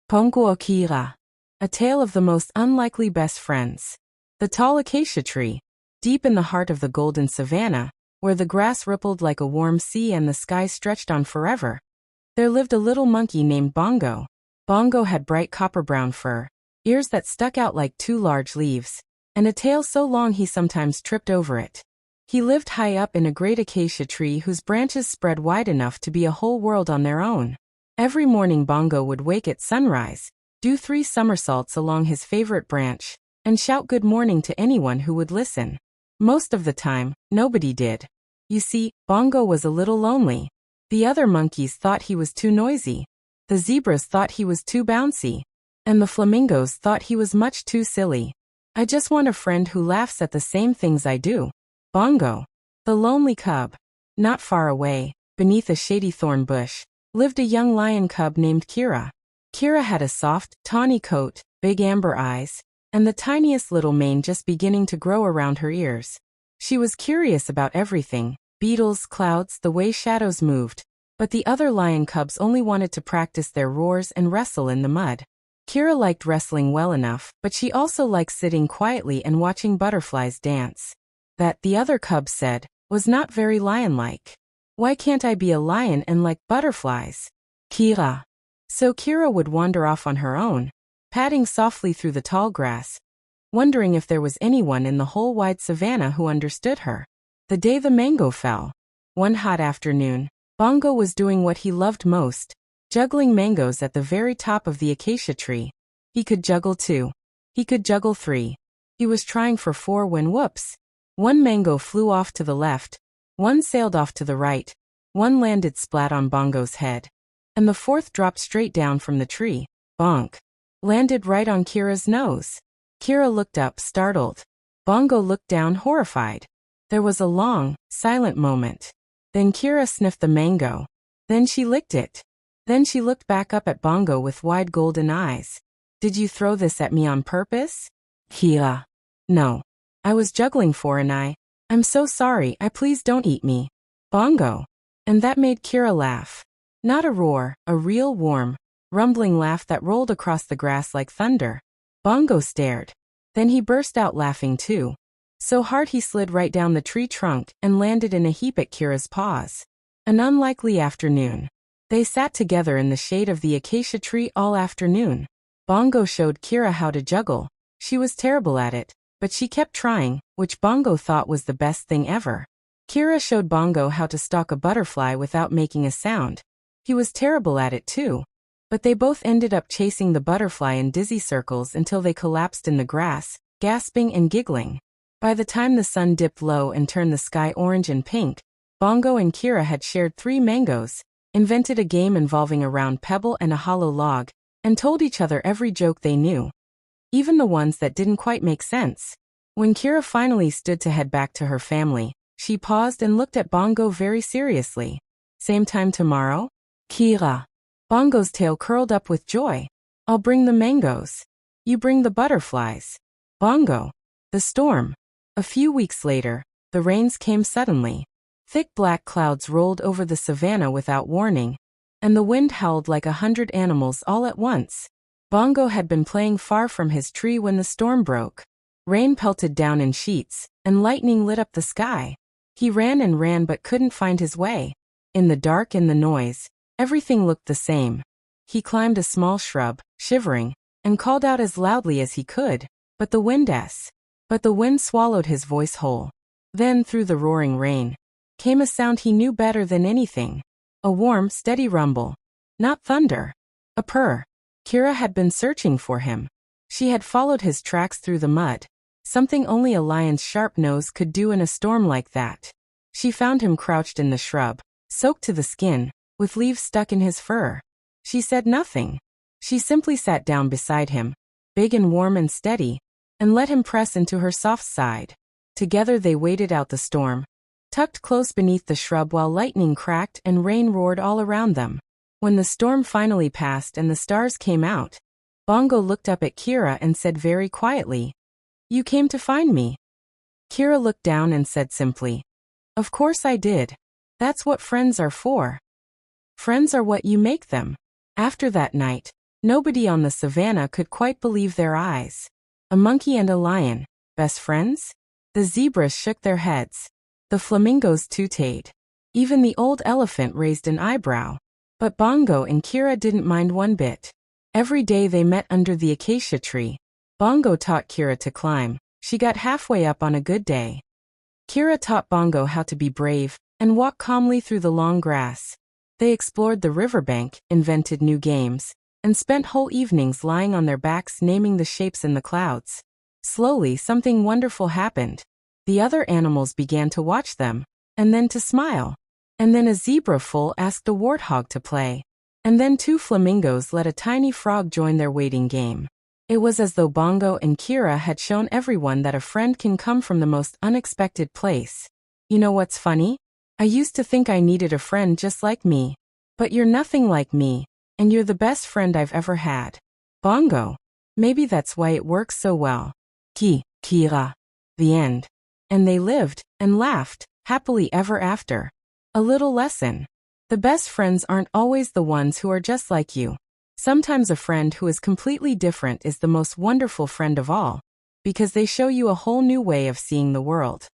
Pongo Akira. A tale of the most unlikely best friends. The tall acacia tree. Deep in the heart of the golden savanna, where the grass rippled like a warm sea and the sky stretched on forever, there lived a little monkey named Bongo. Bongo had bright copper-brown fur, ears that stuck out like two large leaves, and a tail so long he sometimes tripped over it. He lived high up in a great acacia tree whose branches spread wide enough to be a whole world on their own. Every morning Bongo would wake at sunrise, do 3 somersaults along his favorite branch, and shout good morning to anyone who would listen. Most of the time, nobody did. You see, Bongo was a little lonely. The other monkeys thought he was too noisy. The zebras thought he was too bouncy. And the flamingos thought he was much too silly. I just want a friend who laughs at the same things I do. Bongo. The lonely cub. Not far away, beneath a shady thorn bush, lived a young lion cub named Kira. Kira had a soft, tawny coat, big amber eyes, and the tiniest little mane just beginning to grow around her ears. She was curious about everything, beetles, clouds, the way shadows moved, but the other lion cubs only wanted to practice their roars and wrestle in the mud. Kira liked wrestling well enough, but she also liked sitting quietly and watching butterflies dance. That, the other cubs said, was not very lion-like. Why can't I be a lion and like butterflies? Kira. So Kira would wander off on her own, padding softly through the tall grass, wondering if there was anyone in the whole wide savanna who understood her. The day the mango fell. One hot afternoon, Bongo was doing what he loved most, juggling mangoes at the very top of the acacia tree. He could juggle 2. He could juggle 3. He was trying for 4 when whoops. One mango flew off to the left, one sailed off to the right, one landed splat on Bongo's head, and the 4th dropped straight down from the tree. Bonk. Landed right on Kira's nose. Kira looked up, startled. Bongo looked down, horrified. There was a long, silent moment. Then Kira sniffed the mango. Then she licked it. Then she looked back up at Bongo with wide golden eyes. Did you throw this at me on purpose? Kira. No. I was juggling 4 and I'm so sorry, please don't eat me. Bongo. And that made Kira laugh. Not a roar, a real warm, rumbling laugh that rolled across the grass like thunder. Bongo stared. Then he burst out laughing too. So hard he slid right down the tree trunk and landed in a heap at Kira's paws. An unlikely afternoon. They sat together in the shade of the acacia tree all afternoon. Bongo showed Kira how to juggle. She was terrible at it, but she kept trying, which Bongo thought was the best thing ever. Kira showed Bongo how to stalk a butterfly without making a sound. He was terrible at it too. But they both ended up chasing the butterfly in dizzy circles until they collapsed in the grass, gasping and giggling. By the time the sun dipped low and turned the sky orange and pink, Bongo and Kira had shared 3 mangoes, invented a game involving a round pebble and a hollow log, and told each other every joke they knew. Even the ones that didn't quite make sense. When Kira finally stood to head back to her family, she paused and looked at Bongo very seriously. Same time tomorrow? Kira. Bongo's tail curled up with joy. I'll bring the mangoes. You bring the butterflies. Bongo. The storm. A few weeks later, the rains came suddenly. Thick black clouds rolled over the savanna without warning, and the wind howled like 100 animals all at once. Bongo had been playing far from his tree when the storm broke. Rain pelted down in sheets, and lightning lit up the sky. He ran and ran but couldn't find his way. In the dark and the noise, everything looked the same. He climbed a small shrub, shivering, and called out as loudly as he could, but the wind swallowed his voice whole. Then, through the roaring rain, came a sound he knew better than anything. A warm, steady rumble. Not thunder. A purr. Kira had been searching for him. She had followed his tracks through the mud, something only a lion's sharp nose could do in a storm like that. She found him crouched in the shrub, soaked to the skin, with leaves stuck in his fur. She said nothing. She simply sat down beside him, big and warm and steady, and let him press into her soft side. Together they waited out the storm, tucked close beneath the shrub while lightning cracked and rain roared all around them. When the storm finally passed and the stars came out, Bongo looked up at Kira and said very quietly, "You came to find me." Kira looked down and said simply, "Of course I did. That's what friends are for. Friends are what you make them." After that night, Nobody on the savannah could quite believe their eyes. A monkey and a lion, best friends? The zebras shook their heads. The flamingos tooted. Even the old elephant raised an eyebrow. But Bongo and Kira didn't mind one bit. Every day they met under the acacia tree. Bongo taught Kira to climb. She got halfway up on a good day. Kira taught Bongo how to be brave and walk calmly through the long grass. They explored the riverbank, invented new games, and spent whole evenings lying on their backs naming the shapes in the clouds. Slowly, something wonderful happened. The other animals began to watch them, and then to smile. And then a zebra foal asked a warthog to play. And then 2 flamingos let a tiny frog join their waiting game. It was as though Bongo and Kira had shown everyone that a friend can come from the most unexpected place. You know what's funny? I used to think I needed a friend just like me. But you're nothing like me, and you're the best friend I've ever had. Bongo. Maybe that's why it works so well. Kira. The end. And they lived and laughed, happily ever after. A little lesson. The best friends aren't always the ones who are just like you. Sometimes a friend who is completely different is the most wonderful friend of all, because they show you a whole new way of seeing the world.